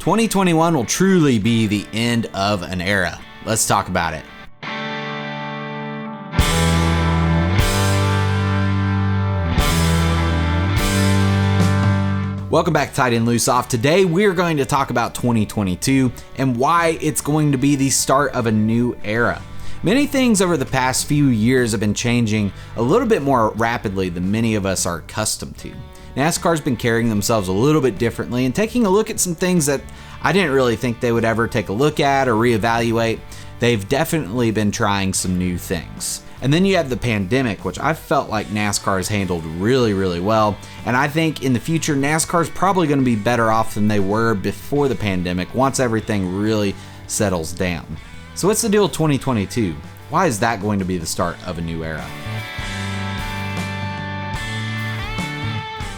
2021 will truly be the end of an era. Let's talk about it. Welcome back to Tight and Loose Off. Today we're going to talk about 2022 and why it's going to be the start of a new era. Many things over the past few years have been changing a little bit more rapidly than many of us are accustomed to. NASCAR's been carrying themselves a little bit differently and taking a look at some things that I didn't really think they would ever take a look at or reevaluate. They've definitely been trying some new things. And then you have the pandemic, which I felt like NASCAR has handled really, really well. And I think in the future, NASCAR is probably going to be better off than they were before the pandemic once everything really settles down. So what's the deal with 2022? Why is that going to be the start of a new era?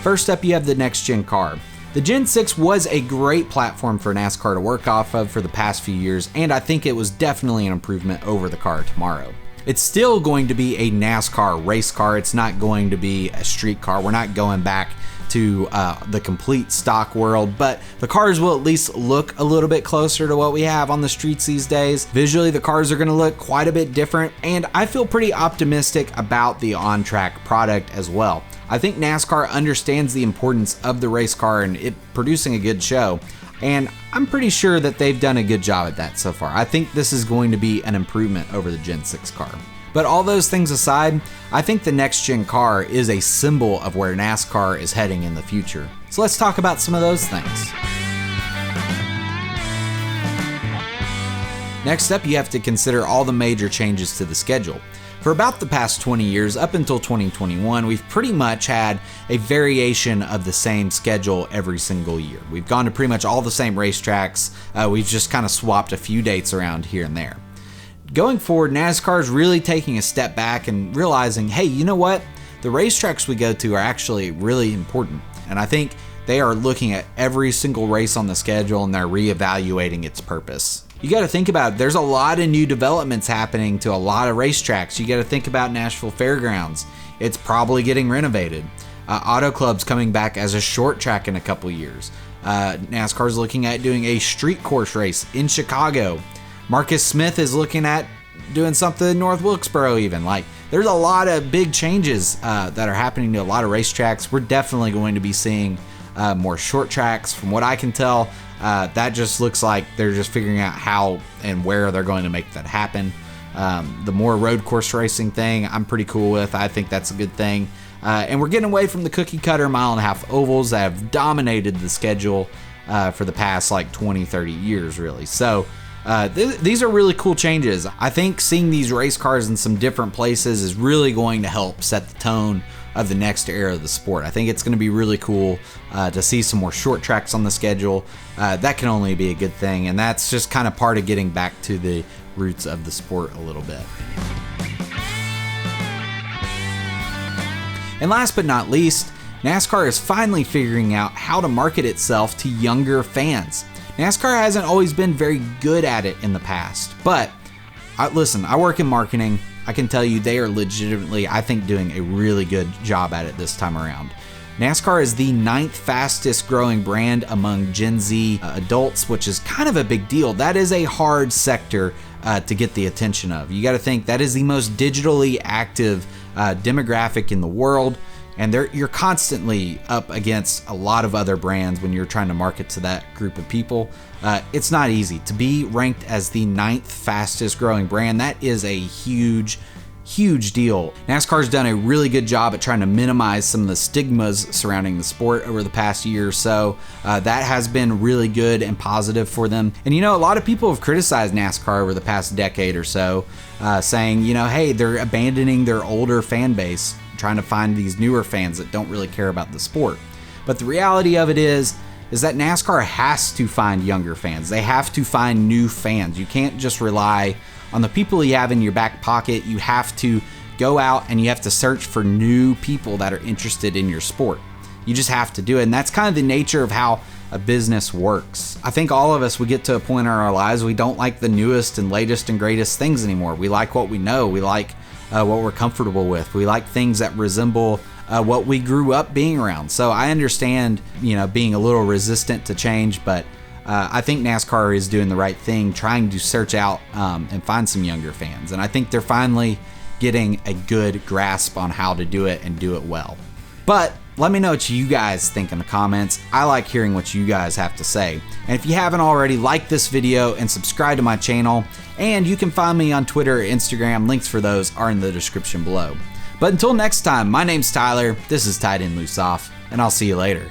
First up, you have the next gen car. The Gen 6 was a great platform for NASCAR to work off of for the past few years, and I think it was definitely an improvement over the car tomorrow. It's still going to be a NASCAR race car. It's not going to be a street car. We're not going back to the complete stock world, but the cars will at least look a little bit closer to what we have on the streets these days. Visually, the cars are going to look quite a bit different, and I feel pretty optimistic about the on-track product as well. I think NASCAR understands the importance of the race car and it producing a good show, and I'm pretty sure that they've done a good job at that so far. I think this is going to be an improvement over the Gen 6 car. But all those things aside, I think the next gen car is a symbol of where NASCAR is heading in the future. So let's talk about some of those things. Next up, you have to consider all the major changes to the schedule. For about the past 20 years, up until 2021, we've pretty much had a variation of the same schedule every single year. We've gone to pretty much all the same racetracks. We've just kind of swapped a few dates around here and there. Going forward, NASCAR is really taking a step back and realizing, hey, you know what? The racetracks we go to are actually really important. And I think they are looking at every single race on the schedule and they're reevaluating its purpose. You got to think about it. There's a lot of new developments happening to a lot of racetracks. You got to think about Nashville Fairgrounds. It's probably getting renovated. Auto Club's coming back as a short track in a couple years. NASCAR's looking at doing a street course race in Chicago. Marcus Smith is looking at doing something in North Wilkesboro even. There's a lot of big changes that are happening to a lot of racetracks. We're definitely going to be seeing more short tracks. From what I can tell, that just looks like they're just figuring out how and where they're going to make that happen. The more road course racing thing, I'm pretty cool with. I think that's a good thing. And we're getting away from the cookie cutter mile and a half ovals that have dominated the schedule for the past 20, 30 years, really. So these are really cool changes. I think seeing these race cars in some different places is really going to help set the tone of the next era of the sport. I think it's going to be really cool to see some more short tracks on the schedule. That can only be a good thing, and that's just kind of part of getting back to the roots of the sport a little bit. And last but not least, NASCAR is finally figuring out how to market itself to younger fans. NASCAR hasn't always been very good at it in the past, but listen, I work in marketing. I can tell you they are legitimately, I think, doing a really good job at it this time around. NASCAR is the 9th fastest growing brand among Gen Z adults, which is kind of a big deal. That is a hard sector to get the attention of. You got to think that is the most digitally active demographic in the world. And you're constantly up against a lot of other brands when you're trying to market to that group of people. It's not easy. To be ranked as the 9th fastest growing brand, that is a huge deal. NASCAR's done a really good job at trying to minimize some of the stigmas surrounding the sport over the past year or so. That has been really good and positive for them. And a lot of people have criticized NASCAR over the past decade or so, saying, hey, they're abandoning their older fan base, trying to find these newer fans that don't really care about the sport. But the reality of it is that NASCAR has to find younger fans. They have to find new fans. You can't just rely on the people you have in your back pocket. You have to go out and you have to search for new people that are interested in your sport. You just have to do it. And that's kind of the nature of how a business works. I think all of us, we get to a point in our lives, we don't like the newest and latest and greatest things anymore. We like what we know. We like what we're comfortable with. We like things that resemble what we grew up being around. So I understand, being a little resistant to change, but I think NASCAR is doing the right thing, trying to search out and find some younger fans. And I think they're finally getting a good grasp on how to do it and do it well. But let me know what you guys think in the comments. I like hearing what you guys have to say. And if you haven't already, like this video and subscribe to my channel. And you can find me on Twitter or Instagram. Links for those are in the description below. But until next time, my name's Tyler. This is Tight End Loose Off, and I'll see you later.